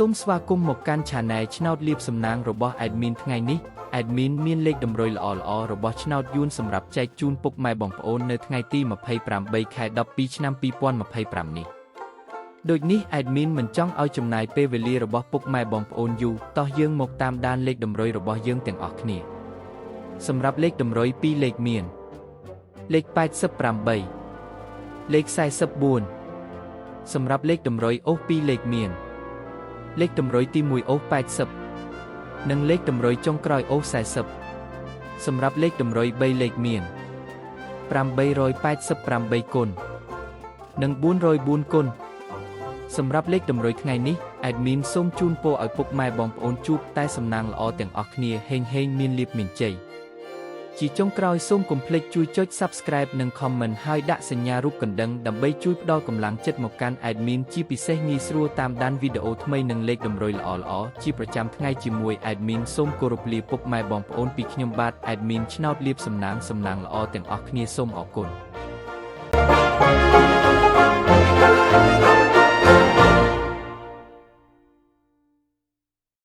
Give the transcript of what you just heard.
សូមស្វាគមន៍មកកាន់ Channel ឆ្នោតលៀបសំណាងរបស់ Admin ថ្ងៃនេះ Admin មានលេខតម្រុយល្អៗរបស់ឆ្នោតយួនសម្រាប់ចែកជូនពុកម៉ែបងប្អូននៅថ្ងៃទី28 ខែ 12 ឆ្នាំ 2025 នេះដូចនេះ Admin មិនចង់ឲ្យចំណាយពេលវេលារបស់ពុកម៉ែបងប្អូនយូរតោះយើងមកតាមដានលេខតម្រុយរបស់យើងទាំងអស់គ្នាសម្រាប់លេខតម្រុយ2លេខមានលេខ88លេខ44សម្រាប់លេខតម្រុយអូស2លេខមានលេខតម្រុយទី1អូស80និងលេខតម្រុយចុងក្រោយអូស40សម្រាប់លេខតម្រុយ3លេខមាន888គុណនិង404គុណសម្រាប់លេខតម្រុយថ្ងៃនេះ Admin សូមជូនពរឲ្យពុកម៉ែបងប្អូនជួបតែសំណាងល្អទាំងអស់គ្នាហេងមានលាភមានជ័យជាចុងក្រោយសូមកុំភ្លេចជួយចុច Subscribe និង Comment ហើយដាក់សញ្ញារូបកណ្ដឹងដើម្បីជួយផ្ដល់កម្លាំងចិត្តមកកាន់ Admin ជាពិសេសងាយស្រួលតាមដានវីដេអូថ្មីនិងលេខតម្រុយល្អៗជាប្រចាំថ្ងៃជាមួយ Admin សូមគោរពលាពុកម៉ែបងប្អូនពីខ្ញុំបាទ Admin ឆ្នោតលៀបសំណាងល្អទាំងអស់គ្នាសូមអរគុណ